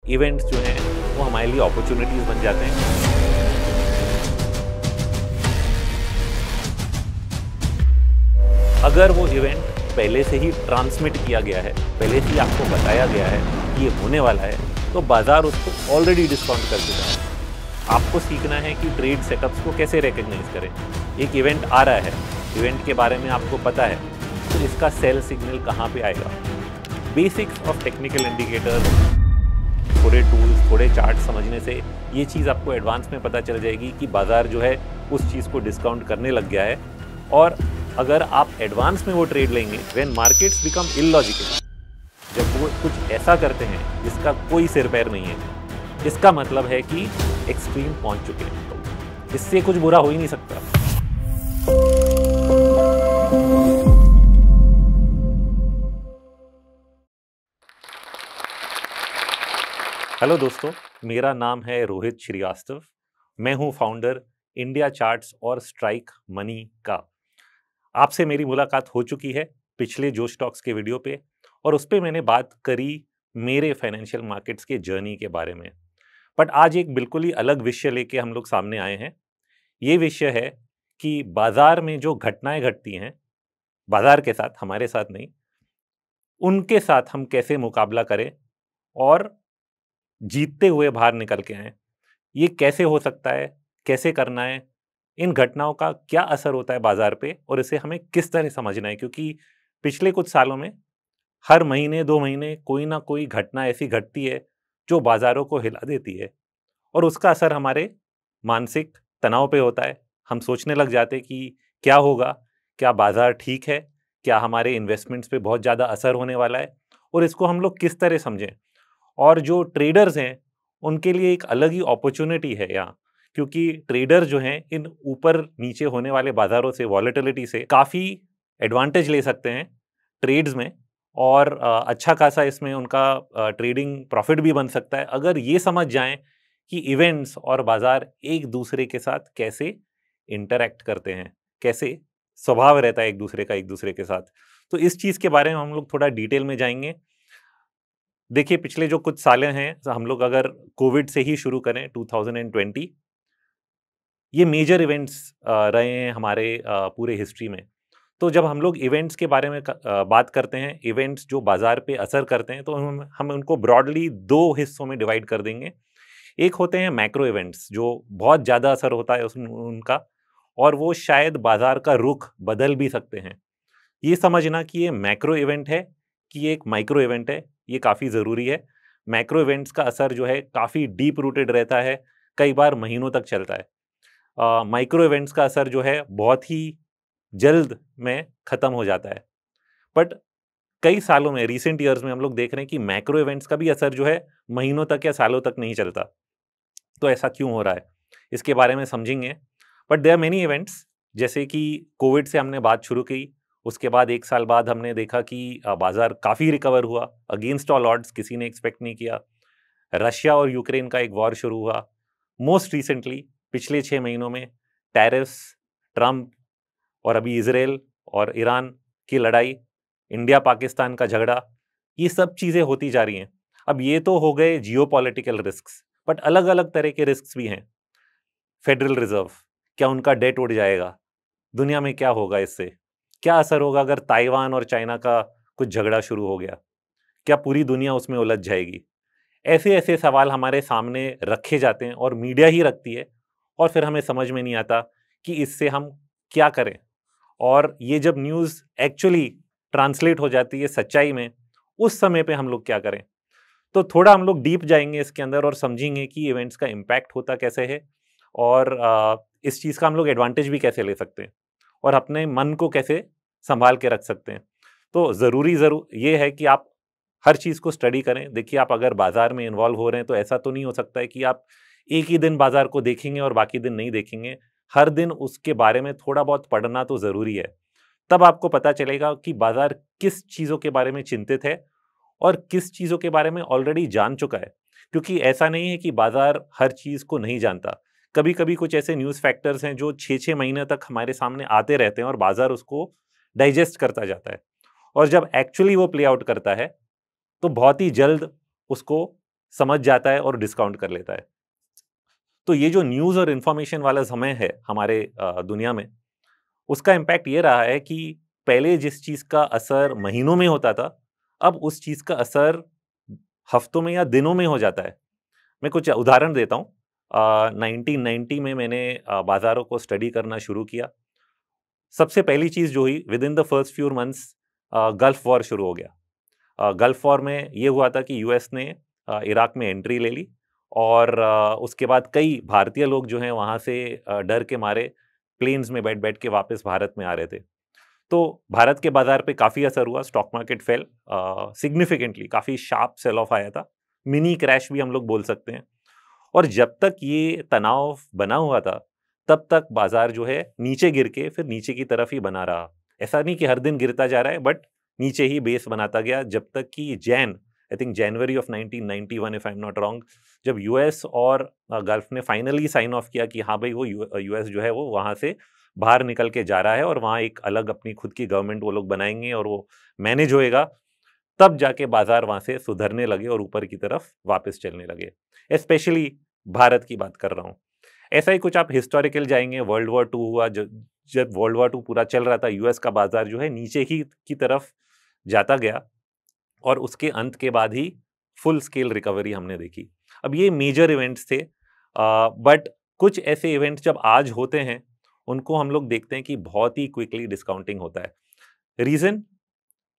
Events जो हैं वो हमारे लिए अपॉर्चुनिटीज़ बन जाते हैं। अगर वो इवेंट पहले से ही ट्रांसमिट किया गया है, पहले से ही आपको बताया गया है कि ये होने वाला है, तो बाजार उसको ऑलरेडी डिस्काउंट कर चुका है। आपको सीखना है कि ट्रेड सेटअप्स को कैसे रिकग्नाइज करें। एक इवेंट आ रहा है, इवेंट के बारे में आपको पता है, तो इसका सेल सिग्नल कहाँ पे आएगा। बेसिक्स ऑफ टेक्निकल इंडिकेटर्स, थोड़े टूल्स, थोड़े चार्ट समझने से ये चीज़ आपको एडवांस में पता चल जाएगी कि बाजार जो है उस चीज़ को डिस्काउंट करने लग गया है। और अगर आप एडवांस में वो ट्रेड लेंगे, व्हेन मार्केट्स बिकम इलॉजिकल, जब वो कुछ ऐसा करते हैं जिसका कोई सिर पैर नहीं है, इसका मतलब है कि एक्सट्रीम पहुंच चुके हैं। इससे कुछ बुरा हो ही नहीं सकता। हेलो दोस्तों, मेरा नाम है रोहित श्रीवास्तव। मैं हूं फाउंडर इंडिया चार्ट्स और स्ट्राइक मनी का। आपसे मेरी मुलाकात हो चुकी है पिछले जोश टॉक्स के वीडियो पे, और उस पर मैंने बात करी मेरे फाइनेंशियल मार्केट्स के जर्नी के बारे में। बट आज एक बिल्कुल ही अलग विषय लेके हम लोग सामने आए हैं। ये विषय है कि बाजार में जो घटनाएं घटती हैं, बाजार के साथ, हमारे साथ नहीं, उनके साथ हम कैसे मुकाबला करें और जीतते हुए बाहर निकल के आए। ये कैसे हो सकता है, कैसे करना है, इन घटनाओं का क्या असर होता है बाजार पे, और इसे हमें किस तरह समझना है। क्योंकि पिछले कुछ सालों में हर महीने 2 महीने कोई ना कोई घटना ऐसी घटती है जो बाजारों को हिला देती है, और उसका असर हमारे मानसिक तनाव पे होता है। हम सोचने लग जाते हैं कि क्या होगा, क्या बाजार ठीक है, क्या हमारे इन्वेस्टमेंट्स पे बहुत ज़्यादा असर होने वाला है, और इसको हम लोग किस तरह समझें। और जो ट्रेडर्स हैं उनके लिए एक अलग ही अपॉर्चुनिटी है यहाँ, क्योंकि ट्रेडर जो हैं इन ऊपर नीचे होने वाले बाजारों से, वॉलेटिलिटी से काफ़ी एडवांटेज ले सकते हैं ट्रेड्स में, और अच्छा खासा इसमें उनका ट्रेडिंग प्रॉफिट भी बन सकता है अगर ये समझ जाएं कि इवेंट्स और बाजार एक दूसरे के साथ कैसे इंटरैक्ट करते हैं, कैसे स्वभाव रहता है एक दूसरे का एक दूसरे के साथ। तो इस चीज़ के बारे में हम लोग थोड़ा डिटेल में जाएंगे। देखिए, पिछले जो कुछ सालें हैं, हम लोग अगर कोविड से ही शुरू करें, 2020, ये मेजर इवेंट्स रहे हैं हमारे पूरे हिस्ट्री में। तो जब हम लोग इवेंट्स के बारे में बात करते हैं, इवेंट्स जो बाजार पे असर करते हैं, तो हम उनको ब्रॉडली 2 हिस्सों में डिवाइड कर देंगे। एक होते हैं मैक्रो इवेंट्स, जो बहुत ज़्यादा असर होता है उनका, और वो शायद बाजार का रुख बदल भी सकते हैं। ये समझना कि ये मैक्रो इवेंट है कि ये एक माइक्रो इवेंट है, ये काफ़ी ज़रूरी है। मैक्रो इवेंट्स का असर जो है काफ़ी डीप रूटेड रहता है, कई बार महीनों तक चलता है। माइक्रो इवेंट्स का असर जो है बहुत ही जल्द में ख़त्म हो जाता है। बट कई सालों में, रिसेंट ईयर्स में हम लोग देख रहे हैं कि मैक्रो इवेंट्स का भी असर जो है महीनों तक या सालों तक नहीं चलता। तो ऐसा क्यों हो रहा है, इसके बारे में समझेंगे। But there are many events, जैसे कि कोविड से हमने बात शुरू की, उसके बाद 1 साल बाद हमने देखा कि बाजार काफ़ी रिकवर हुआ अगेंस्ट ऑल ऑड्स, किसी ने एक्सपेक्ट नहीं किया। रशिया और यूक्रेन का एक वॉर शुरू हुआ। मोस्ट रिसेंटली पिछले 6 महीनों में टैरिफ्स, ट्रंप, और अभी इजराइल और ईरान की लड़ाई, इंडिया पाकिस्तान का झगड़ा, ये सब चीज़ें होती जा रही हैं। अब ये तो हो गए जियोपॉलिटिकल रिस्क्स, बट अलग अलग तरह के रिस्क्स भी हैं। फेडरल रिजर्व, क्या उनका डेट उड़ जाएगा? दुनिया में क्या होगा इससे? क्या असर होगा अगर ताइवान और चाइना का कुछ झगड़ा शुरू हो गया? क्या पूरी दुनिया उसमें उलझ जाएगी? ऐसे ऐसे सवाल हमारे सामने रखे जाते हैं और मीडिया ही रखती है, और फिर हमें समझ में नहीं आता कि इससे हम क्या करें। और ये जब न्यूज़ एक्चुअली ट्रांसलेट हो जाती है सच्चाई में, उस समय पे हम लोग क्या करें। तो थोड़ा हम लोग डीप जाएंगे इसके अंदर और समझेंगे कि इवेंट्स का इम्पैक्ट होता कैसे है, और इस चीज़ का हम लोग एडवांटेज भी कैसे ले सकते हैं, और अपने मन को कैसे संभाल के रख सकते हैं। तो ज़रूर ये है कि आप हर चीज़ को स्टडी करें। देखिए, आप अगर बाज़ार में इन्वॉल्व हो रहे हैं तो ऐसा तो नहीं हो सकता है कि आप एक ही दिन बाज़ार को देखेंगे और बाकी दिन नहीं देखेंगे। हर दिन उसके बारे में थोड़ा बहुत पढ़ना तो ज़रूरी है। तब आपको पता चलेगा कि बाज़ार किस चीज़ों के बारे में चिंतित है और किस चीज़ों के बारे में ऑलरेडी जान चुका है। क्योंकि ऐसा नहीं है कि बाज़ार हर चीज़ को नहीं जानता। कभी-कभी कुछ ऐसे न्यूज़ फैक्टर्स हैं जो 6-6 महीने तक हमारे सामने आते रहते हैं और बाज़ार उसको डाइजेस्ट करता जाता है। और जब एक्चुअली वो प्ले आउट करता है, तो बहुत ही जल्द उसको समझ जाता है और डिस्काउंट कर लेता है। तो ये जो न्यूज़ और इन्फॉर्मेशन वाला समय है हमारे दुनिया में, उसका इम्पैक्ट ये रहा है कि पहले जिस चीज़ का असर महीनों में होता था, अब उस चीज़ का असर हफ्तों में या दिनों में हो जाता है। मैं कुछ उदाहरण देता हूँ। 1990 में मैंने बाज़ारों को स्टडी करना शुरू किया। सबसे पहली चीज़ जो हुई, with in the first few months gulf war शुरू हो गया। गल्फ वॉर में ये हुआ था कि यूएस ने इराक में एंट्री ले ली और उसके बाद कई भारतीय लोग जो हैं वहाँ से डर के मारे प्लेन्स में बैठ बैठ के वापस भारत में आ रहे थे। तो भारत के बाजार पे काफ़ी असर हुआ, स्टॉक मार्केट फेल सिग्निफिकेंटली, काफ़ी शार्प सेल ऑफ आया था, मिनी क्रैश भी हम लोग बोल सकते हैं। और जब तक ये तनाव बना हुआ था, तब तक बाजार जो है नीचे गिर के फिर नीचे की तरफ ही बना रहा। ऐसा नहीं कि हर दिन गिरता जा रहा है, बट नीचे ही बेस बनाता गया जब तक कि I think January of 1991 if I am not wrong, जब यूएस और गल्फ ने फाइनली साइन ऑफ किया कि हाँ भाई वो यूएस जो है वो वहाँ से बाहर निकल के जा रहा है और वहाँ एक अलग अपनी खुद की गवर्नमेंट वो लोग बनाएंगे और वो मैनेज होएगा, तब जाके बाजार वहाँ से सुधरने लगे और ऊपर की तरफ वापस चलने लगे। स्पेशली भारत की बात कर रहा हूँ। ऐसा ही कुछ आप हिस्टोरिकल जाएंगे, वर्ल्ड वॉर टू हुआ, जब वर्ल्ड वॉर टू पूरा चल रहा था, यूएस का बाजार जो है नीचे ही की तरफ जाता गया और उसके अंत के बाद ही फुल स्केल रिकवरी हमने देखी। अब ये मेजर इवेंट्स थे, बट कुछ ऐसे इवेंट्स जब आज होते हैं, उनको हम लोग देखते हैं कि बहुत ही क्विकली डिस्काउंटिंग होता है। रीज़न,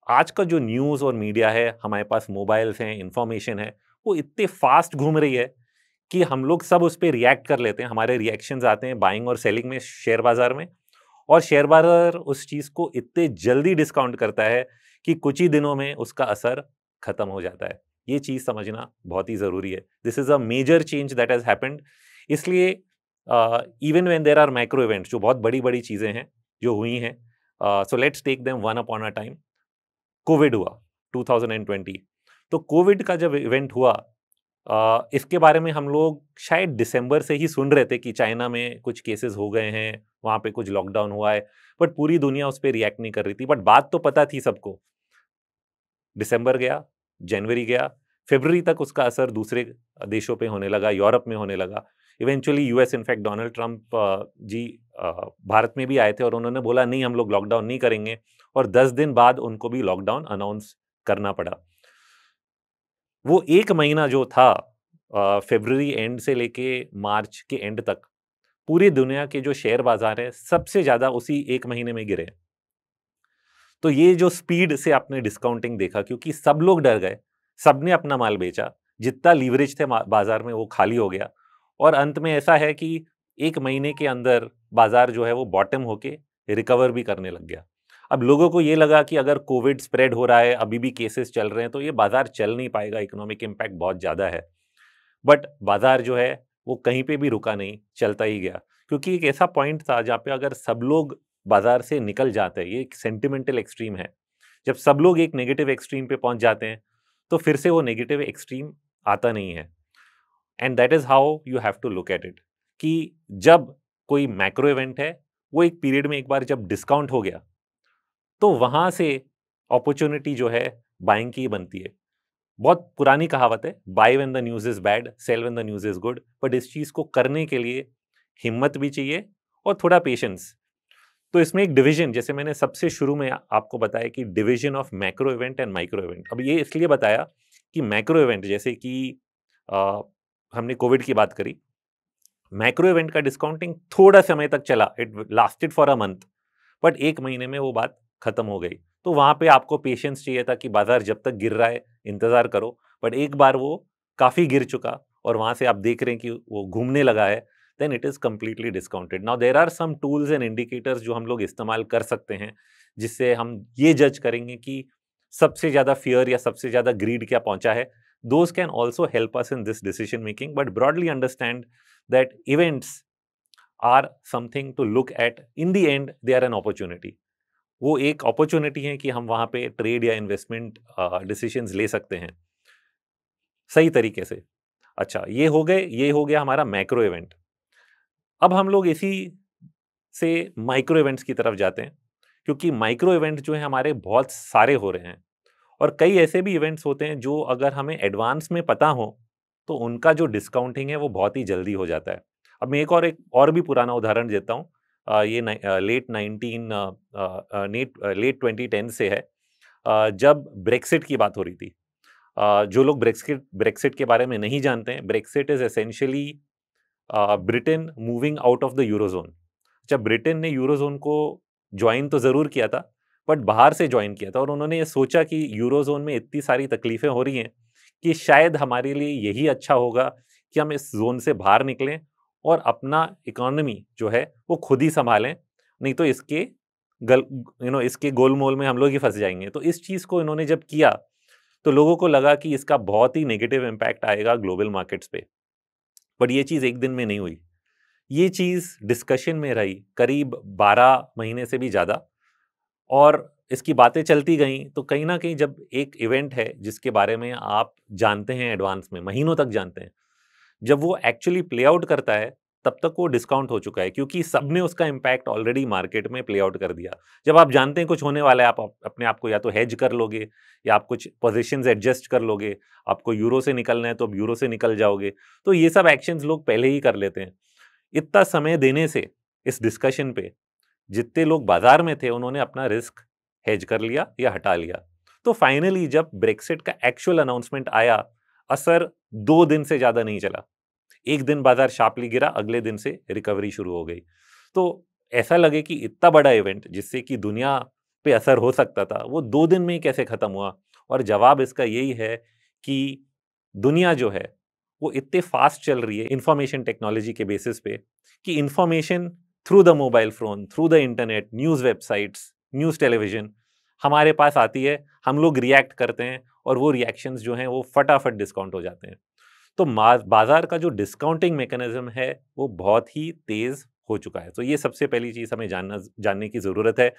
आज का जो न्यूज़ और मीडिया है, हमारे पास मोबाइल्स हैं, इंफॉर्मेशन है, वो इतने फास्ट घूम रही है कि हम लोग सब उस पे रिएक्ट कर लेते हैं। हमारे रिएक्शंस आते हैं बाइंग और सेलिंग में, शेयर बाजार में, और शेयर बाजार उस चीज़ को इतने जल्दी डिस्काउंट करता है कि कुछ ही दिनों में उसका असर खत्म हो जाता है। ये चीज़ समझना बहुत ही ज़रूरी है। This is a major change that has happened. इसलिए even when there are micro events, जो बहुत बड़ी-बड़ी चीज़ें हैं जो हुई हैं, so let's take them one upon a time. Covid हुआ 2020। तो कोविड का जब इवेंट हुआ, इसके बारे में हम लोग शायद दिसंबर से ही सुन रहे थे कि चाइना में कुछ केसेस हो गए हैं, वहाँ पे कुछ लॉकडाउन हुआ है, बट पूरी दुनिया उस पे रिएक्ट नहीं कर रही थी। बट बात तो पता थी सबको। दिसंबर गया, जनवरी गया, फरवरी तक उसका असर दूसरे देशों पे होने लगा, यूरोप में होने लगा। Eventually US, in fact Donald Trump ji Bharat में भी आए थे और उन्होंने बोला नहीं हम लोग लॉकडाउन नहीं करेंगे, और 10 दिन बाद उनको भी लॉकडाउन अनाउंस करना पड़ा। वो 1 महीना जो था, फरवरी एंड से लेके मार्च के एंड तक, पूरी दुनिया के जो शेयर बाजार हैं, सबसे ज़्यादा उसी 1 महीने में गिरे। तो ये जो स्पीड से आपने डिस्काउंटिंग देखा, क्योंकि सब लोग डर गए, सबने अपना माल बेचा, जितना लीवरेज थे बाजार में वो खाली हो गया, और अंत में ऐसा है कि 1 महीने के अंदर बाजार जो है वो बॉटम होके रिकवर भी करने लग गया। अब लोगों को ये लगा कि अगर कोविड स्प्रेड हो रहा है, अभी भी केसेस चल रहे हैं, तो ये बाजार चल नहीं पाएगा, इकोनॉमिक इम्पैक्ट बहुत ज़्यादा है। बट बाजार जो है वो कहीं पे भी रुका नहीं, चलता ही गया, क्योंकि एक ऐसा पॉइंट था जहाँ पे अगर सब लोग बाजार से निकल जाते हैं, ये एक सेंटिमेंटल एक्सट्रीम है, जब सब लोग एक नेगेटिव एक्सट्रीम पे पहुंच जाते हैं, तो फिर से वो नेगेटिव एक्सट्रीम आता नहीं है। And that is how you have to look at it, कि जब कोई मैक्रो इवेंट है, वो एक पीरियड में एक बार जब डिस्काउंट हो गया, तो वहां से अपॉर्चुनिटी जो है बाइंग की बनती है। बहुत पुरानी कहावत है, buy when the news is bad, sell when the news is good. But इस चीज़ को करने के लिए हिम्मत भी चाहिए और थोड़ा पेशेंस। तो इसमें एक डिवीजन, जैसे मैंने सबसे शुरू में आपको बताया कि division of macro event and micro event. अब ये इसलिए बताया कि मैक्रो इवेंट, जैसे कि अ, हमने कोविड की बात करी, मैक्रो इवेंट का डिस्काउंटिंग थोड़ा समय तक चला, it lasted for a month, but 1 महीने में वो बात खत्म हो गई। तो वहाँ पे आपको पेशेंस चाहिए था कि बाजार जब तक गिर रहा है इंतज़ार करो, बट एक बार वो काफ़ी गिर चुका और वहाँ से आप देख रहे हैं कि वो घूमने लगा है, then it is completely discounted. Now there are some tools and indicators जो हम लोग इस्तेमाल कर सकते हैं, जिससे हम ये जज करेंगे कि सबसे ज़्यादा फियर या सबसे ज़्यादा ग्रीड क्या पहुँचा है। Those can also help us in this decision making, but broadly understand that events are something to look at, in the end they are an opportunity. वो एक अपॉर्चुनिटी है कि हम वहाँ पे ट्रेड या इन्वेस्टमेंट डिसीजंस ले सकते हैं सही तरीके से। अच्छा, ये हो गया हमारा मैक्रो इवेंट। अब हम लोग इसी से माइक्रो इवेंट्स की तरफ जाते हैं, क्योंकि माइक्रो इवेंट जो है हमारे बहुत सारे हो रहे हैं, और कई ऐसे भी इवेंट्स होते हैं जो अगर हमें एडवांस में पता हो तो उनका जो डिस्काउंटिंग है वो बहुत ही जल्दी हो जाता है। अब मैं एक और भी पुराना उदाहरण देता हूँ। ये लेट 2010 से है। जब ब्रेक्सिट की बात हो रही थी। जो लोग ब्रेक्सिट ब्रेक्सिट के बारे में नहीं जानते हैं, Brexit is essentially Britain moving out of the eurozone. जब ब्रिटेन ने यूरोज़ोन को जॉइन तो ज़रूर किया था, बट बाहर से जॉइन किया था और उन्होंने ये सोचा कि यूरोज़ोन में इतनी सारी तकलीफ़ें हो रही हैं कि शायद हमारे लिए यही अच्छा होगा कि हम इस ज़ोन से बाहर निकलें और अपना इकोनॉमी जो है वो खुद ही सँभालें, नहीं तो इसके गोलमोल में हम लोग ही फँस जाएँगे। तो इस चीज़ को इन्होंने जब किया, तो लोगों को लगा कि इसका बहुत ही नेगेटिव इम्पैक्ट आएगा ग्लोबल मार्केट्स पे। बट ये चीज़ एक दिन में नहीं हुई। ये चीज़ डिस्कशन में रही करीब 12 महीने से भी ज़्यादा, और इसकी बातें चलती गईं, तो कहीं न कहीं जब एक इवेंट है जिसके बारे में आप जानते हैं एडवांस में, महीनों तक जानते हैं, जब वो एक्चुअली प्ले आउट करता है, तब तक वो डिस्काउंट हो चुका है क्योंकि सबने उसका इम्पैक्ट ऑलरेडी मार्केट में प्ले आउट कर दिया। जब आप जानते हैं कुछ होने वाला है, आप अपने आप को या तो हेज कर लोगे या आप कुछ पोज़ीशंस एडजस्ट कर लोगे। आपको यूरो से निकलना है तो अब यूरो से निकल जाओगे। तो ये सब एक्शंस लोग पहले ही कर लेते हैं। इतना समय देने से इस डिस्कशन पे जितने लोग बाजार में थे उन्होंने अपना रिस्क हेज कर लिया या हटा लिया। तो फाइनली जब ब्रेक्सिट का एक्चुअल अनाउंसमेंट आया, असर 2 दिन से ज़्यादा नहीं चला। एक दिन बाजार शार्पली गिरा, अगले दिन से रिकवरी शुरू हो गई। तो ऐसा लगे कि इतना बड़ा इवेंट जिससे कि दुनिया पे असर हो सकता था, वो 2 दिन में ही कैसे खत्म हुआ? और जवाब इसका यही है कि दुनिया जो है वो इतने फास्ट चल रही है इंफॉर्मेशन टेक्नोलॉजी के बेसिस पे कि information through the mobile phone, through the internet, news websites, news television हमारे पास आती है, हम लोग रिएक्ट करते हैं और वो रिएक्शंस जो हैं वो फटाफट डिस्काउंट हो जाते हैं। तो बाजार का जो डिस्काउंटिंग मैकेनिज्म है वो बहुत ही तेज हो चुका है। तो ये सबसे पहली चीज़ हमें जानने की ज़रूरत है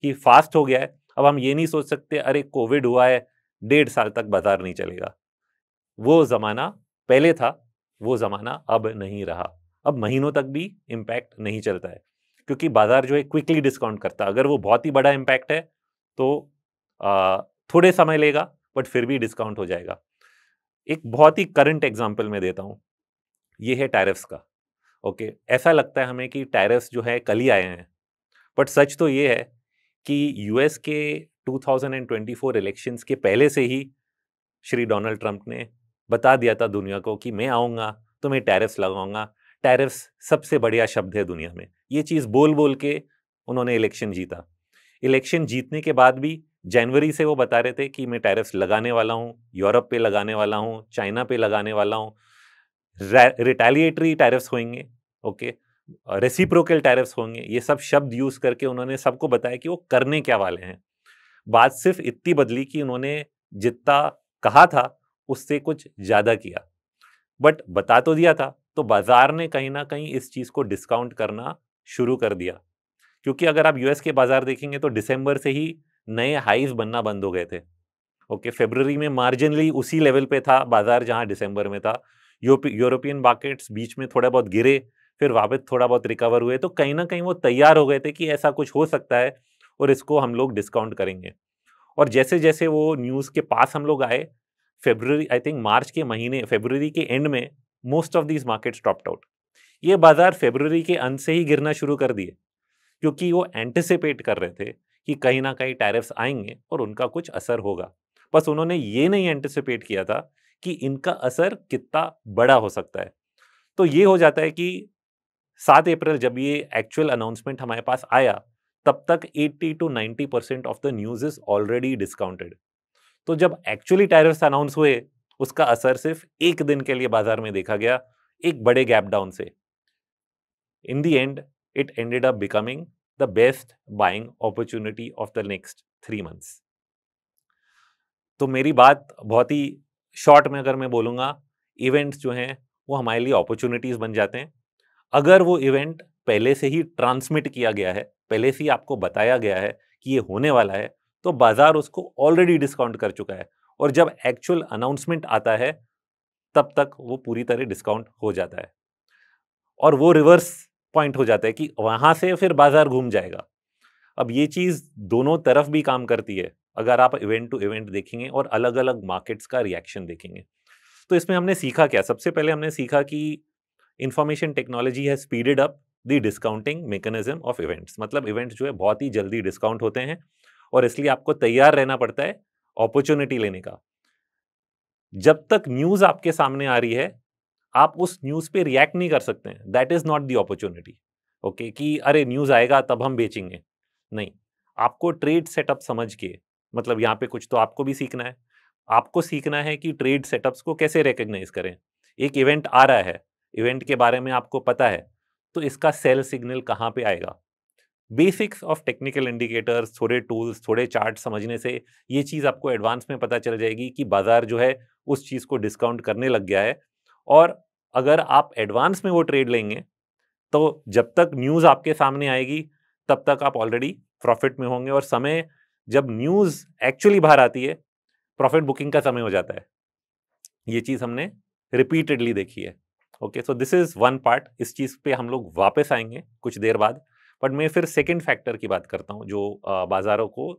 कि फास्ट हो गया है। अब हम ये नहीं सोच सकते अरे कोविड हुआ है, 1.5 साल तक बाजार नहीं चलेगा। वो ज़माना पहले था, वो ज़माना अब नहीं रहा। अब महीनों तक भी इम्पैक्ट नहीं चलता है, क्योंकि बाज़ार जो है क्विकली डिस्काउंट करता है। अगर वो बहुत ही बड़ा इम्पैक्ट है तो अ, थोड़े समय लेगा, बट फिर भी डिस्काउंट हो जाएगा। एक बहुत ही करंट एग्ज़ाम्पल मैं देता हूँ, ये है टैरिफ्स का। ओके, ऐसा लगता है हमें कि टैरिफ्स जो है कल ही आए हैं, बट सच तो ये है कि यूएस के 2024 इलेक्शंस के पहले से ही श्री डोनाल्ड ट्रंप ने बता दिया था दुनिया को कि मैं आऊँगा तो मैं टैरिफ्स लगाऊंगा। टैरिफ्स सबसे बढ़िया शब्द है दुनिया में। ये चीज़ बोल बोल के उन्होंने इलेक्शन जीता। इलेक्शन जीतने के बाद भी जनवरी से वो बता रहे थे कि मैं टैरिफ्स लगाने वाला हूँ, यूरोप पे लगाने वाला हूँ, चाइना पे लगाने वाला हूँ, रिटेलिएटरी टैरिफ्स होंगे, ओके, रेसिप्रोकल टैरिफ्स होंगे। ये सब शब्द यूज़ करके उन्होंने सबको बताया कि वो करने क्या वाले हैं। बात सिर्फ इतनी बदली कि उन्होंने जितना कहा था उससे कुछ ज़्यादा किया, बट बता तो दिया था। तो बाजार ने कहीं ना कहीं इस चीज़ को डिस्काउंट करना शुरू कर दिया, क्योंकि अगर आप यूएस के बाजार देखेंगे तो दिसंबर से ही नए हाईज बनना बंद हो गए थे। ओके, फरवरी में मार्जिनली उसी लेवल पे था बाजार जहां दिसंबर में था। यूरोपियन मार्केट्स बीच में थोड़ा बहुत गिरे, फिर वापस थोड़ा बहुत रिकवर हुए। तो कहीं ना कहीं वो तैयार हो गए थे कि ऐसा कुछ हो सकता है और इसको हम लोग डिस्काउंट करेंगे। और जैसे जैसे वो न्यूज़ के पास हम लोग आए, फरवरी, आई थिंक मार्च के महीने, फरवरी के एंड में most of these markets dropped out. ये बाजार फरवरी के अंत से ही गिरना शुरू कर दिए, क्योंकि वो एंटिसिपेट कर रहे थे कि कहीं ना कहीं टैरिफ्स आएंगे और उनका कुछ असर होगा। बस उन्होंने ये नहीं एंटिसिपेट किया था कि इनका असर कितना बड़ा हो सकता है। तो ये हो जाता है कि 7 अप्रैल जब ये एक्चुअल अनाउंसमेंट हमारे पास आया, तब तक 80 to 90% of the news is already discounted. तो जब एक्चुअली टैरिफ्स अनाउंस हुए, उसका असर सिर्फ एक दिन के लिए बाजार में देखा गया, एक बड़े गैप डाउन से। इन the and it ended up becoming the best buying opportunity of the next 3 months. तो मेरी बात बहुत ही शॉर्ट में अगर मैं बोलूँगा, इवेंट्स जो हैं वो हमारे लिए अपॉर्चुनिटीज़ बन जाते हैं। अगर वो इवेंट पहले से ही ट्रांसमिट किया गया है, पहले से ही आपको बताया गया है कि ये होने वाला है, तो बाजार उसको ऑलरेडी डिस्काउंट कर चुका है, और जब एक्चुअल अनाउंसमेंट आता है तब तक वो पूरी तरह डिस्काउंट हो जाता है, और वो रिवर्स पॉइंट हो जाता है कि वहां से फिर बाजार घूम जाएगा। अब ये चीज दोनों तरफ भी काम करती है, अगर आप इवेंट टू इवेंट देखेंगे और अलग अलग मार्केट्स का रिएक्शन देखेंगे। तो इसमें हमने सीखा क्या? सबसे पहले हमने सीखा कि information technology has speeded up the discounting mechanism of events. मतलब इवेंट्स जो है बहुत ही जल्दी डिस्काउंट होते हैं और इसलिए आपको तैयार रहना पड़ता है अपॉर्चुनिटी लेने का। जब तक न्यूज आपके सामने आ रही है, आप उस न्यूज पे रिएक्ट नहीं कर सकते हैं। That is not the opportunity. Okay, कि अरे न्यूज आएगा तब हम बेचेंगे, नहीं। आपको ट्रेड सेटअप समझ के, मतलब यहाँ पे कुछ तो आपको भी सीखना है। आपको सीखना है कि ट्रेड सेटअप्स को कैसे रिकॉग्नाइज करें। एक इवेंट आ रहा है, इवेंट के बारे में आपको पता है, तो इसका सेल सिग्नल कहाँ पे आएगा। बेसिक्स ऑफ टेक्निकल इंडिकेटर्स, थोड़े टूल्स, थोड़े चार्ट समझने से ये चीज़ आपको एडवांस में पता चल जाएगी कि बाजार जो है उस चीज़ को डिस्काउंट करने लग गया है। और अगर आप एडवांस में वो ट्रेड लेंगे, तो जब तक न्यूज़ आपके सामने आएगी तब तक आप ऑलरेडी प्रॉफिट में होंगे, और समय जब न्यूज़ एक्चुअली बाहर आती है, प्रॉफिट बुकिंग का समय हो जाता है। ये चीज़ हमने रिपीटेडली देखी है। Okay, so this is one part. इस चीज़ पे हम लोग वापस आएंगे कुछ देर बाद। बट मैं फिर सेकंड फैक्टर की बात करता हूँ जो बाजारों को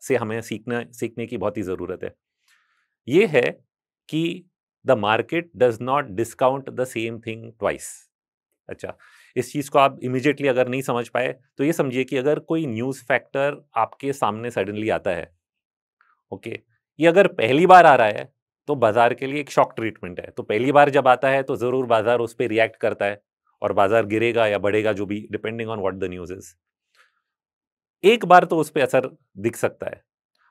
से हमें सीखने की बहुत ही ज़रूरत है। ये है कि the market does not discount the same thing twice. अच्छा, इस चीज़ को आप इमीडिएटली अगर नहीं समझ पाए तो ये समझिए कि अगर कोई न्यूज़ फैक्टर आपके सामने सडनली आता है, ओके, ये अगर पहली बार आ रहा है तो बाजार के लिए एक शॉक ट्रीटमेंट है। तो पहली बार जब आता है तो ज़रूर बाजार उस पर रिएक्ट करता है और बाजार गिरेगा या बढ़ेगा, जो भी, depending on what the news is. एक बार तो उस पर असर दिख सकता है,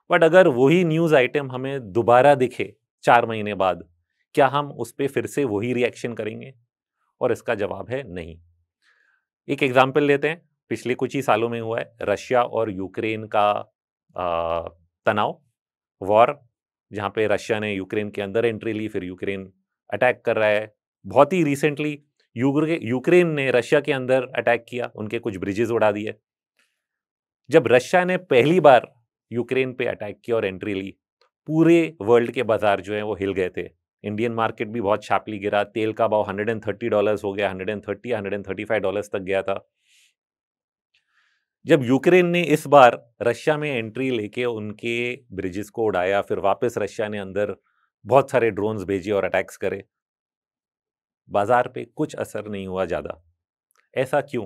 बट अगर वही न्यूज़ आइटम हमें दोबारा दिखे 4 महीने बाद, क्या हम उस पर फिर से वही रिएक्शन करेंगे? और इसका जवाब है नहीं। एक एग्जाम्पल लेते हैं, पिछले कुछ ही सालों में हुआ है रशिया और यूक्रेन का तनाव, वॉर, जहाँ पे रशिया ने यूक्रेन के अंदर एंट्री ली, फिर यूक्रेन अटैक कर रहा है। बहुत ही रिसेंटली यूक्रेन ने रशिया के अंदर अटैक किया, उनके कुछ ब्रिजेस उड़ा दिए। जब रशिया ने पहली बार यूक्रेन पे अटैक किया और एंट्री ली, पूरे वर्ल्ड के बाजार जो है वो हिल गए थे। इंडियन मार्केट भी बहुत शार्पली गिरा। तेल का भाव $130 हो गया, 130 $135 तक गया था। जब यूक्रेन ने इस बार रशिया में एंट्री लेके उनके ब्रिजेस को उड़ाया, फिर वापस रशिया ने अंदर बहुत सारे ड्रोन्स भेजे और अटैक्स करे, बाजार पे कुछ असर नहीं हुआ ज़्यादा। ऐसा क्यों?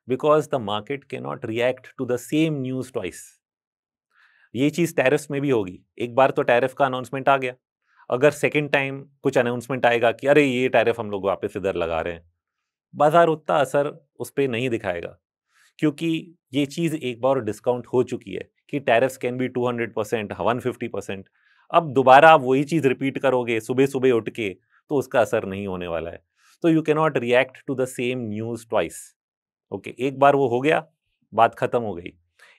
Because the market can not react to the same news twice. ये चीज़ टैरिफ्स में भी होगी। एक बार तो टैरिफ का अनाउंसमेंट आ गया, अगर सेकेंड टाइम कुछ अनाउंसमेंट आएगा कि अरे ये टैरिफ हम लोग वापस इधर लगा रहे हैं, बाजार उतना असर उस पर नहीं दिखाएगा, क्योंकि ये चीज़ एक बार डिस्काउंट हो चुकी है कि टैरिफ्स कैन बी 200%, 150%। अब दोबारा आप वही चीज़ रिपीट करोगे सुबह सुबह उठ के, तो उसका असर नहीं होने वाला है। तो you can not react to the same news twice. Okay, एक बार वो हो गया, बात खत्म हो गई।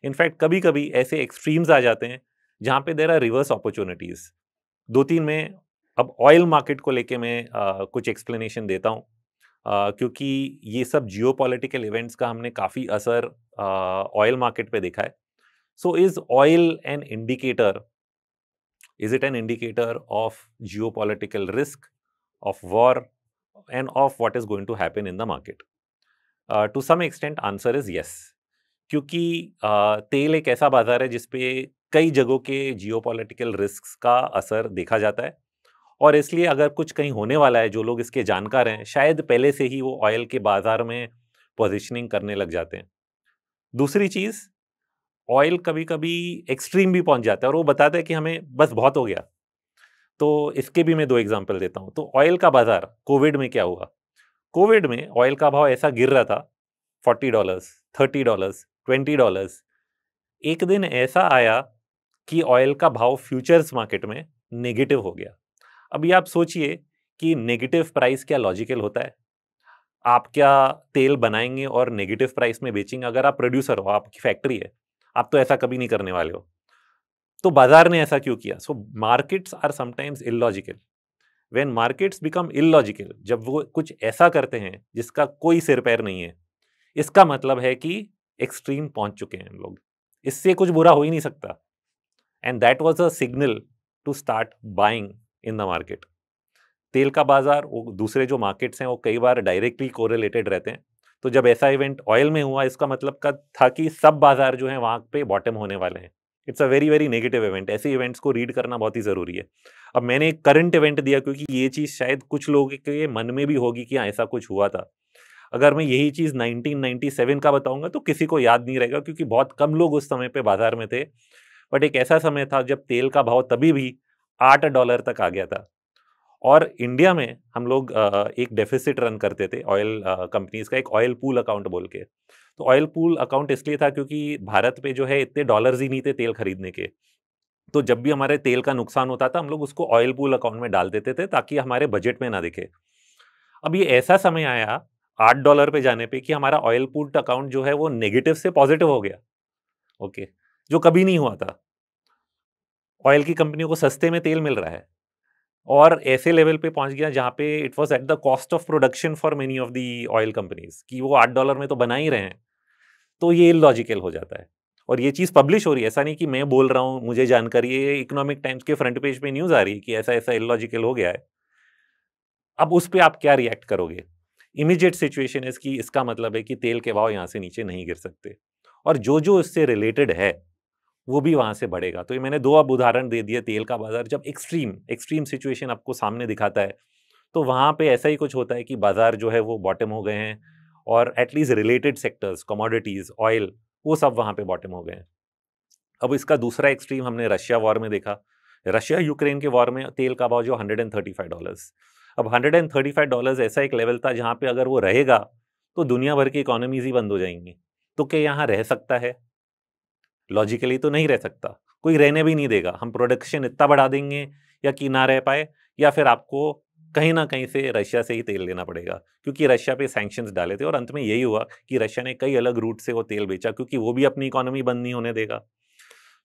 इनफैक्ट कभी कभी ऐसे एक्सट्रीम्स आ जाते हैं जहाँ पे देर आर रिवर्स अपॉर्चुनिटीज़। दो तीन में, अब ऑयल मार्केट को लेके मैं कुछ एक्सप्लेनेशन देता हूँ, क्योंकि ये सब जियोपॉलिटिकल इवेंट्स का हमने काफ़ी असर ऑयल मार्केट पे देखा है। So is oil an indicator, is it an indicator of geopolitical risk, of war, and of what is going to happen in the market? To some extent answer is yes, क्योंकि तेल एक ऐसा बाजार है जिसपे कई जगहों के जियोपॉलिटिकल रिस्क का असर देखा जाता है, और इसलिए अगर कुछ कहीं होने वाला है, जो लोग इसके जानकार हैं शायद पहले से ही वो ऑयल के बाजार में पोजीशनिंग करने लग जाते हैं। दूसरी चीज़, ऑयल कभी कभी एक्सट्रीम भी पहुंच जाता है और वो बताता है कि हमें बस बहुत हो गया। तो इसके भी मैं दो एग्जांपल देता हूँ। तो ऑयल का बाजार, कोविड में क्या हुआ? कोविड में ऑयल का भाव ऐसा गिर रहा था, $40, $30, $20। एक दिन ऐसा आया कि ऑयल का भाव फ्यूचर्स मार्केट में नेगेटिव हो गया। अभी आप सोचिए कि नेगेटिव प्राइस क्या लॉजिकल होता है? आप क्या तेल बनाएंगे और नेगेटिव प्राइस में बेचेंगे? अगर आप प्रोड्यूसर हो, आपकी फैक्ट्री है, आप तो ऐसा कभी नहीं करने वाले हो। तो बाजार ने ऐसा क्यों किया? So markets are sometimes illogical. When markets become illogical, जब वो कुछ ऐसा करते हैं जिसका कोई सिर पैर नहीं है, इसका मतलब है कि एक्सट्रीम पहुंच चुके हैं हम लोग। इससे कुछ बुरा हो ही नहीं सकता। And that was a signal to start buying in the market. तेल का बाजार, वो दूसरे जो मार्केट्स हैं वो कई बार डायरेक्टली कोरिलेटेड रहते हैं। तो जब ऐसा इवेंट ऑयल में हुआ, इसका मतलब का था कि सब बाजार जो है वहां पे बॉटम होने वाले हैं। It's a very very negative event. ऐसे इवेंट्स को रीड करना बहुत ही ज़रूरी है। अब मैंने एक करंट इवेंट दिया क्योंकि ये चीज़ शायद कुछ लोगों के मन में भी होगी कि हाँ, ऐसा कुछ हुआ था। अगर मैं यही चीज़ 1997 का बताऊँगा तो किसी को याद नहीं रहेगा क्योंकि बहुत कम लोग उस समय पे बाज़ार में थे। बट एक ऐसा समय था जब तेल का भाव तभी भी $8 तक आ गया था। और इंडिया में हम लोग एक डेफिसिट रन करते थे ऑयल कंपनीज़ का, एक ऑयल पूल अकाउंट बोल के। तो ऑयल पूल अकाउंट इसलिए था क्योंकि भारत पे जो है इतने डॉलर्स ही नहीं थे तेल खरीदने के। तो जब भी हमारे तेल का नुकसान होता था हम लोग उसको ऑयल पूल अकाउंट में डाल देते थे ताकि हमारे बजट में ना दिखे। अब ये ऐसा समय आया $8 पे जाने पे कि हमारा ऑयल पूल अकाउंट जो है वो नेगेटिव से पॉजिटिव हो गया। ओके, जो कभी नहीं हुआ था। ऑयल की कंपनियों को सस्ते में तेल मिल रहा है और ऐसे लेवल पे पहुंच गया जहां पे it was at the cost of production for many of the oil companies कि वो $8 में तो बना ही रहे हैं। तो ये इलॉजिकल हो जाता है। और ये चीज़ पब्लिश हो रही है, ऐसा नहीं कि मैं बोल रहा हूँ मुझे जानकारी है, ये इकोनॉमिक टाइम्स के फ्रंट पेज पे न्यूज़ आ रही है कि ऐसा ऐसा इलॉजिकल हो गया है। अब उस पे आप क्या रिएक्ट करोगे? इमीडिएट सिचुएशन इज कि इसका मतलब है कि तेल के भाव यहाँ से नीचे नहीं गिर सकते और जो जो इससे रिलेटेड है वो भी वहां से बढ़ेगा। तो ये मैंने दो अब उदाहरण दे दिए। तेल का बाजार जब एक्सट्रीम एक्सट्रीम सिचुएशन आपको सामने दिखाता है तो वहां पे ऐसा ही कुछ होता है कि बाजार जो है वो बॉटम हो गए हैं और at least related sectors, commodities, oil, वो सब वहां पे बॉटम हो गए हैं। अब इसका दूसरा एक्सट्रीम हमने रशिया वॉर में देखा। रशिया यूक्रेन के वॉर में तेल का भाव जो $135। अब $135 ऐसा एक लेवल था जहां पे अगर वो रहेगा तो दुनिया भर की इकोनॉमीज ही बंद हो जाएंगी। तो क्या यहाँ रह सकता है? लॉजिकली तो नहीं रह सकता, कोई रहने भी नहीं देगा। हम प्रोडक्शन इतना बढ़ा देंगे या कि ना रह पाए, या फिर आपको कहीं ना कहीं से रशिया से ही तेल लेना पड़ेगा क्योंकि रशिया पे सैंक्शंस डाले थे और अंत में यही हुआ कि रशिया ने कई अलग रूट से वो तेल बेचा क्योंकि वो भी अपनी इकोनॉमी बंद नहीं होने देगा।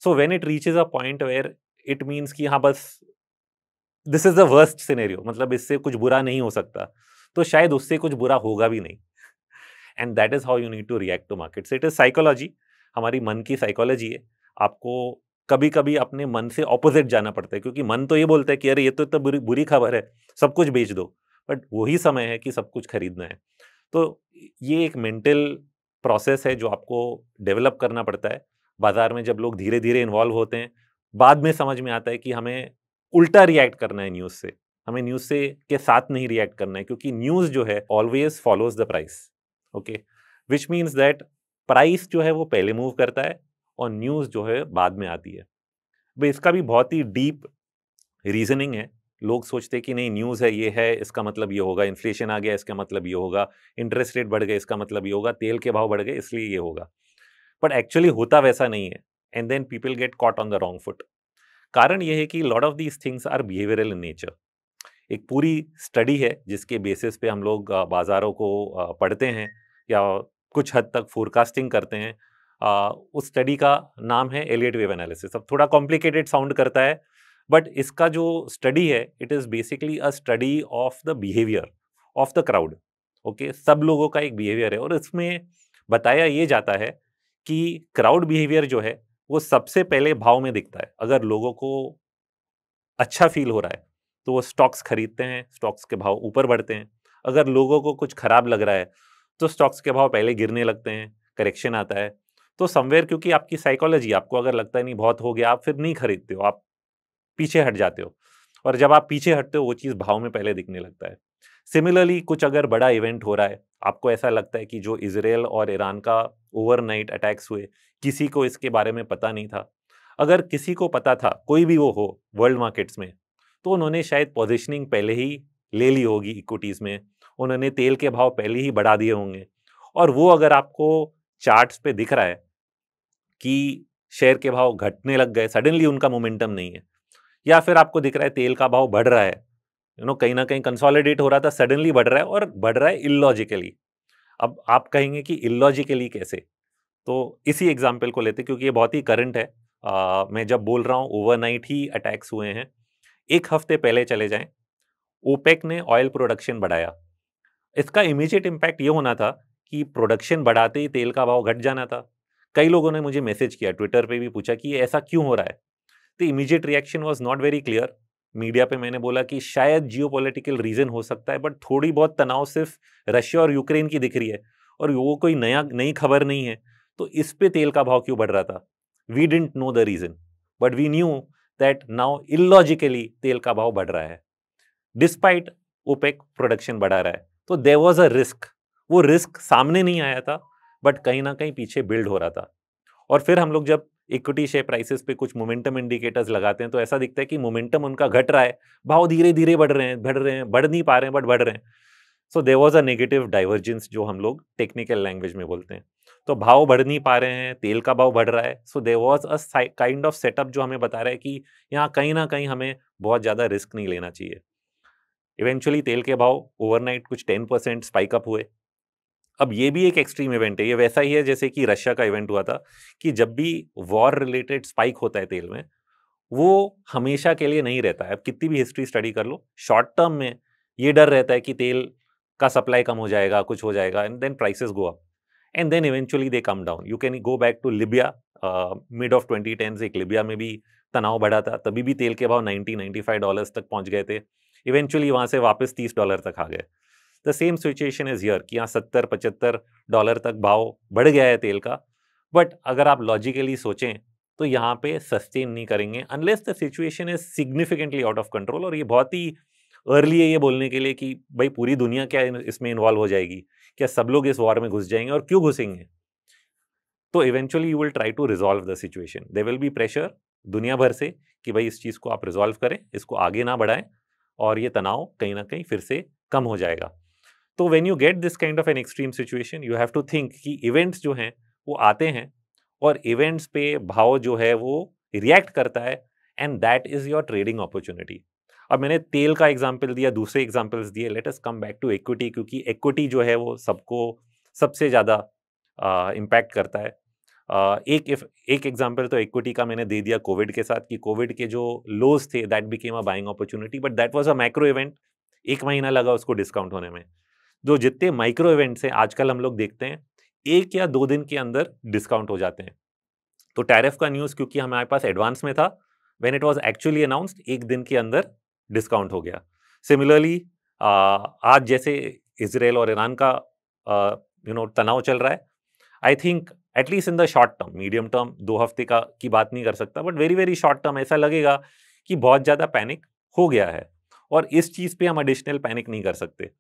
So when it reaches a point where it means कि हाँ बस this is the worst scenario, मतलब इससे कुछ बुरा नहीं हो सकता, तो शायद उससे कुछ बुरा होगा भी नहीं। And that is how you need to react to markets. It is psychology, हमारी मन की साइकोलॉजी है। आपको कभी कभी अपने मन से ऑपोजिट जाना पड़ता है क्योंकि मन तो ये बोलता है कि अरे ये तो इतना बुरी बुरी खबर है, सब कुछ बेच दो। बट वही समय है कि सब कुछ खरीदना है। तो ये एक मेंटल प्रोसेस है जो आपको डेवलप करना पड़ता है। बाजार में जब लोग धीरे धीरे इन्वॉल्व होते हैं बाद में समझ में आता है कि हमें उल्टा रिएक्ट करना है न्यूज़ से। हमें न्यूज़ से के साथ नहीं रिएक्ट करना है क्योंकि न्यूज़ जो है always follows the price. Okay, which means that price जो है वो पहले मूव करता है और न्यूज़ जो है बाद में आती है। भाई इसका भी बहुत ही डीप रीजनिंग है। लोग सोचते हैं कि नहीं न्यूज़ है, ये है, इसका मतलब ये होगा, इन्फ्लेशन आ गया इसका मतलब ये होगा, इंटरेस्ट रेट बढ़ गए इसका मतलब ये होगा, तेल के भाव बढ़ गए इसलिए ये होगा। बट एक्चुअली होता वैसा नहीं है and then people get caught on the wrong foot. कारण ये है कि lot of these things are behavioural in nature. एक पूरी स्टडी है जिसके बेसिस पे हम लोग बाजारों को पढ़ते हैं या कुछ हद तक फोरकास्टिंग करते हैं। उस स्टडी का नाम है एलियट वेव एनालिसिस। अब थोड़ा कॉम्प्लिकेटेड साउंड करता है बट इसका जो स्टडी है it is basically a study of the behaviour of the crowd. Okay, सब लोगों का एक बिहेवियर है और इसमें बताया ये जाता है कि क्राउड बिहेवियर जो है वो सबसे पहले भाव में दिखता है। अगर लोगों को अच्छा फील हो रहा है तो वो स्टॉक्स खरीदते हैं, स्टॉक्स के भाव ऊपर बढ़ते हैं। अगर लोगों को कुछ खराब लग रहा है तो स्टॉक्स के भाव पहले गिरने लगते हैं, करेक्शन आता है। तो समवेयर क्योंकि आपकी साइकोलॉजी, आपको अगर लगता है नहीं बहुत हो गया, आप फिर नहीं खरीदते हो, आप पीछे हट जाते हो। और जब आप पीछे हटते हो वो चीज़ भाव में पहले दिखने लगता है। सिमिलरली कुछ अगर बड़ा इवेंट हो रहा है, आपको ऐसा लगता है कि जो इजराइल और ईरान का ओवरनाइट अटैक्स हुए, किसी को इसके बारे में पता नहीं था। अगर किसी को पता था, कोई भी वो हो वर्ल्ड मार्केट्स में, तो उन्होंने शायद पोजीशनिंग पहले ही ले ली होगी इक्विटीज़ में, उन्होंने तेल के भाव पहले ही बढ़ा दिए होंगे। और वो अगर आपको चार्ट्स पे दिख रहा है कि शेयर के भाव घटने लग गए, सडनली उनका मोमेंटम नहीं है, या फिर आपको दिख रहा है तेल का भाव बढ़ रहा है, कहीं ना कहीं कंसोलिडेट हो रहा था, सडनली बढ़ रहा है और बढ़ रहा है इलॉजिकली। अब आप कहेंगे कि इलॉजिकली कैसे? तो इसी एग्जाम्पल को लेते क्योंकि ये बहुत ही करंट है। मैं जब बोल रहा हूँ ओवरनाइट ही अटैक्स हुए हैं, एक हफ्ते पहले चले जाएं, ओपेक ने ऑयल प्रोडक्शन बढ़ाया। इसका इमीडिएट इम्पैक्ट ये होना था कि प्रोडक्शन बढ़ाते ही तेल का भाव घट जाना था। कई लोगों ने मुझे मैसेज किया, ट्विटर पे भी पूछा कि ये ऐसा क्यों हो रहा है। तो immediate reaction was not very clear. Media पे मैंने बोला कि शायद जियोपॉलिटिकल रीजन हो सकता है, बट थोड़ी बहुत तनाव सिर्फ रशिया और यूक्रेन की दिख रही है और वो कोई नई खबर नहीं है, तो इस पे तेल का भाव क्यों बढ़ रहा था। We didn't know the reason, but we knew that now illogically तेल का भाव बढ़ रहा है डिस्पाइट ओपेक प्रोडक्शन बढ़ा रहा है। तो देयर वाज अ रिस्क, वो रिस्क सामने नहीं आया था बट कहीं ना कहीं पीछे बिल्ड हो रहा था। और फिर हम लोग जब इक्विटी शेयर प्राइसेस पे कुछ मोमेंटम इंडिकेटर्स लगाते हैं तो ऐसा दिखता है कि मोमेंटम उनका घट रहा है, भाव धीरे धीरे बढ़ नहीं पा रहे हैं बट बढ़ रहे हैं। So there was a negative divergence, जो हम लोग टेक्निकल लैंग्वेज में बोलते हैं। तो भाव बढ़ नहीं पा रहे हैं, तेल का भाव बढ़ रहा है, so there was a kind of setup जो हमें बता रहा है कि यहाँ कहीं ना कहीं हमें बहुत ज्यादा रिस्क नहीं लेना चाहिए। इवेंचुअली तेल के भाव ओवरनाइट कुछ 10% स्पाइक अप हुए। अब ये भी एक एक्सट्रीम इवेंट है, ये वैसा ही है जैसे कि रशिया का इवेंट हुआ था कि जब भी वॉर रिलेटेड स्पाइक होता है तेल में, वो हमेशा के लिए नहीं रहता है। अब कितनी भी हिस्ट्री स्टडी कर लो, शॉर्ट टर्म में ये डर रहता है कि तेल का सप्लाई कम हो जाएगा, कुछ हो जाएगा, and then prices go up and then eventually they come down. You can go back to Libya, mid of 2010 एक लिबिया में भी तनाव बढ़ा था, तभी भी तेल के भाव $90-95 तक पहुंच गए थे। इवेंचुअली वहां से वापस $30 तक आ गए। The same situation is here कि यहाँ $70-75 तक भाव बढ़ गया है तेल का, बट अगर आप लॉजिकली सोचें तो यहाँ पे सस्टेन नहीं करेंगे unless the situation is significantly out of control. और ये बहुत ही अर्ली है ये बोलने के लिए कि भाई पूरी दुनिया क्या इसमें इन्वॉल्व हो जाएगी, क्या सब लोग इस वॉर में घुस जाएंगे और क्यों घुसेंगे। तो eventually you will try to resolve the situation, there will be pressure दुनिया भर से कि भाई इस चीज को आप रिजॉल्व करें, इसको आगे ना बढ़ाएं और ये तनाव कहीं ना कहीं फिर से कम हो जाएगा। तो when you get this kind of an extreme situation you have to think कि इवेंट्स जो हैं वो आते हैं और इवेंट्स पे भाव जो है वो रिएक्ट करता है, and that is your trading opportunity. अब मैंने तेल का एग्जांपल दिया, दूसरे एग्जांपल्स दिए, let us come back to equity, क्योंकि इक्विटी जो है वो सबको सबसे ज़्यादा इम्पैक्ट करता है। एक एग्जांपल तो इक्विटी का मैंने दे दिया कोविड के साथ कि कोविड के जो लोज थे that became a buying opportunity, but that was a macro event, 1 महीना लगा उसको डिस्काउंट होने में। जो जितने माइक्रो इवेंट्स हैं आजकल हम लोग देखते हैं 1 या 2 दिन के अंदर डिस्काउंट हो जाते हैं। तो टैरिफ का न्यूज़ क्योंकि हमारे पास एडवांस में था, when it was actually announced 1 दिन के अंदर डिस्काउंट हो गया। सिमिलरली आज जैसे इजराइल और ईरान का तनाव चल रहा है, I think at least in the short term, medium term 2 हफ्ते का की बात नहीं कर सकता, but very very short term ऐसा लगेगा कि बहुत ज़्यादा पैनिक हो गया है और इस चीज़ पे हम एडिशनल पैनिक नहीं कर सकते।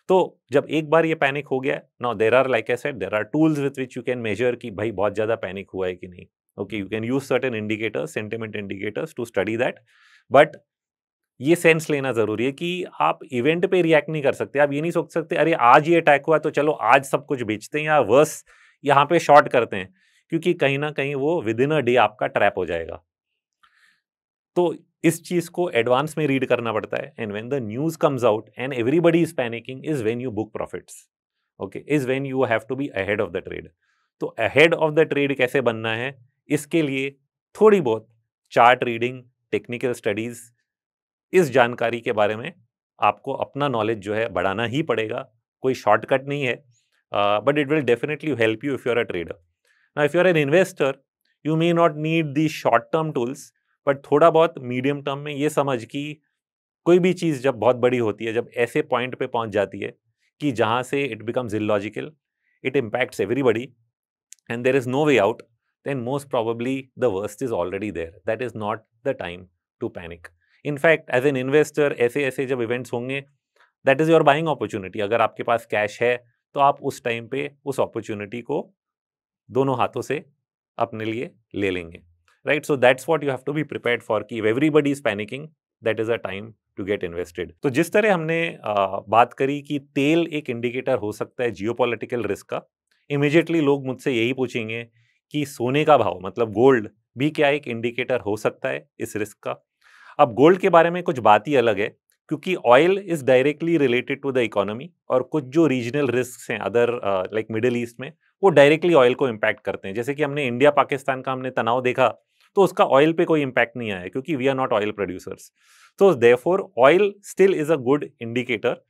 तो जब एक बार ये पैनिक हो गया, now there are like I said there are tools with which you can measure कि भाई बहुत ज़्यादा पैनिक हुआ है कि नहीं। Okay, you can use certain indicators, sentiment indicators to study that, but ये सेंस लेना जरूरी है कि आप इवेंट पे रिएक्ट नहीं कर सकते। आप ये नहीं सोच सकते अरे आज ये अटैक हुआ तो चलो आज सब कुछ बेचते हैं या वर्स यहाँ पे शॉर्ट करते हैं, क्योंकि कहीं ना कहीं वो विद इन अ डे आपका ट्रैप हो जाएगा। तो इस चीज को एडवांस में रीड करना पड़ता है, and when the news comes out and everybody is panicking is when you book profits. Okay, is when you have to be ahead of the trade. तो अहेड ऑफ द ट्रेड कैसे बनना है, इसके लिए थोड़ी बहुत चार्ट रीडिंग, टेक्निकल स्टडीज, इस जानकारी के बारे में आपको अपना नॉलेज जो है बढ़ाना ही पड़ेगा। कोई शॉर्टकट नहीं है, but it will definitely help you if you are a trader. Now if you are an investor you may not need the short term tools, but थोड़ा बहुत मीडियम टर्म में ये समझ कि कोई भी चीज़ जब बहुत बड़ी होती है, जब ऐसे पॉइंट पे पहुंच जाती है कि जहां से it becomes illogical, it impacts everybody and there is no way out, then most probably the worst is already there. That is not the time to panic. In fact, as an investor, ऐसे ऐसे जब events होंगे, that is your buying opportunity. अगर आपके पास cash है तो आप उस टाइम पे उस अपॉर्चुनिटी को दोनों हाथों से अपने लिए ले लेंगे, right? So that's what you have to be prepared for कि everybody is panicking, that is a time to get invested. तो जिस तरह हमने बात करी कि तेल एक इंडिकेटर हो सकता है जियोपॉलिटिकल रिस्क का, इमीडिएटली लोग मुझसे यही पूछेंगे कि सोने का भाव मतलब गोल्ड भी क्या एक इंडिकेटर हो सकता है इस रिस्क का। अब गोल्ड के बारे में कुछ बात ही अलग है, क्योंकि oil is directly related to the economy, और कुछ जो रीजनल रिस्क हैं अदर लाइक मिडिल ईस्ट में, वो डायरेक्टली ऑयल को इम्पैक्ट करते हैं। जैसे कि हमने इंडिया पाकिस्तान का हमने तनाव देखा, तो उसका ऑयल पे कोई इम्पैक्ट नहीं आया क्योंकि we are not oil producers. तो therefore oil still is a good indicator,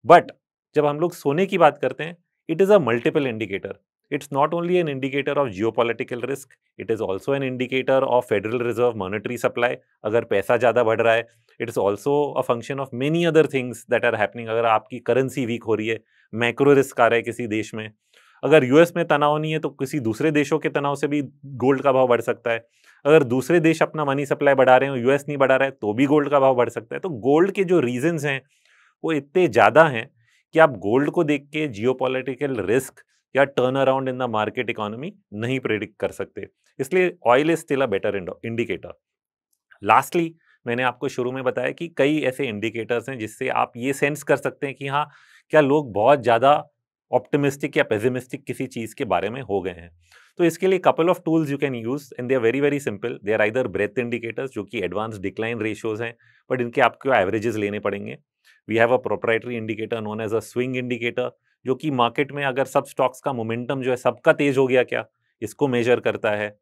but जब हम लोग सोने की बात करते हैं, it is a multiple indicator. It's not only an indicator of geopolitical risk, it is also an indicator of Federal Reserve monetary supply. अगर पैसा ज़्यादा बढ़ रहा है, it is also a function of many other things that are happening. अगर आपकी currency week हो रही है, मैक्रो रिस्क आ रहा है किसी देश में, अगर यूएस में तनाव नहीं है तो किसी दूसरे देशों के तनाव से भी गोल्ड का भाव बढ़ सकता है। अगर दूसरे देश अपना मनी सप्लाई बढ़ा रहे हैं, यूएस नहीं बढ़ा रहा है, तो भी गोल्ड का भाव बढ़ सकता है। तो गोल्ड के जो रीजंस हैं वो इतने ज़्यादा हैं कि आप गोल्ड को देख के जियोपॉलिटिकल रिस्क या turn around in the market economy नहीं प्रेडिक्ट कर सकते। इसलिए oil is still a better indicator. Lastly, मैंने आपको शुरू में बताया कि कई ऐसे इंडिकेटर्स हैं जिससे आप ये सेंस कर सकते हैं कि हाँ, क्या लोग बहुत ज़्यादा ऑप्टिमिस्टिक या पेसिमिस्टिक किसी चीज़ के बारे में हो गए हैं। तो इसके लिए couple of tools you can use and they are very very simple. They are either breadth indicators, जो कि एडवांस डिक्लाइन रेशियोज हैं, बट इनके आपको एवरेजेस लेने पड़ेंगे। We have a proprietary indicator known as a swing indicator, जो कि market में अगर सब स्टॉक्स का मोमेंटम जो है सबका तेज हो गया क्या, इसको मेजर करता है।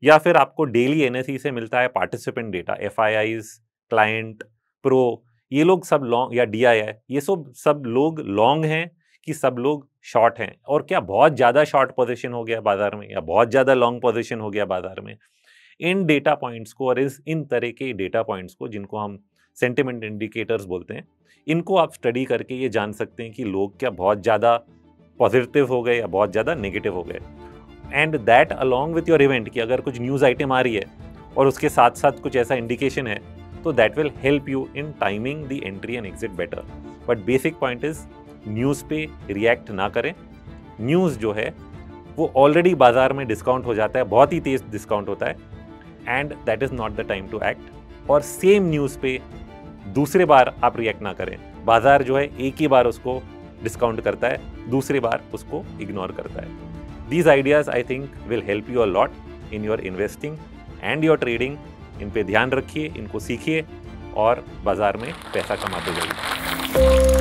या फिर आपको डेली एनएसई से मिलता है participant data, FIIs, client, pro, ये लोग सब लॉन्ग, या डीआईआई, ये सब लोग लॉन्ग हैं कि सब लोग शॉर्ट हैं, और क्या बहुत ज़्यादा शॉर्ट पोजीशन हो गया बाजार में या बहुत ज़्यादा लॉन्ग पोजीशन हो गया बाजार में। इन डेटा पॉइंट्स को और इन तरह के डेटा पॉइंट्स को, जिनको हम सेंटिमेंट इंडिकेटर्स बोलते हैं, इनको आप स्टडी करके ये जान सकते हैं कि लोग क्या बहुत ज़्यादा पॉजिटिव हो गए या बहुत ज़्यादा नेगेटिव हो गए। And that along with your event, कि अगर कुछ न्यूज़ आइटम आ रही है और उसके साथ साथ कुछ ऐसा इंडिकेशन है, तो that will help you in timing the entry and exit better. But basic point is, news पे रिएक्ट ना करें। न्यूज़ जो है वो ऑलरेडी बाजार में डिस्काउंट हो जाता है, बहुत ही तेज डिस्काउंट होता है, and that is not the time to act. और सेम न्यूज़ पे दूसरे बार आप रिएक्ट ना करें। बाजार जो है एक ही बार उसको डिस्काउंट करता है, दूसरी बार उसको इग्नोर करता है। These ideas I think will help you a lot in your investing and your trading. इन पे ध्यान रखिए, इनको सीखिए और बाजार में पैसा कमाते जाइए।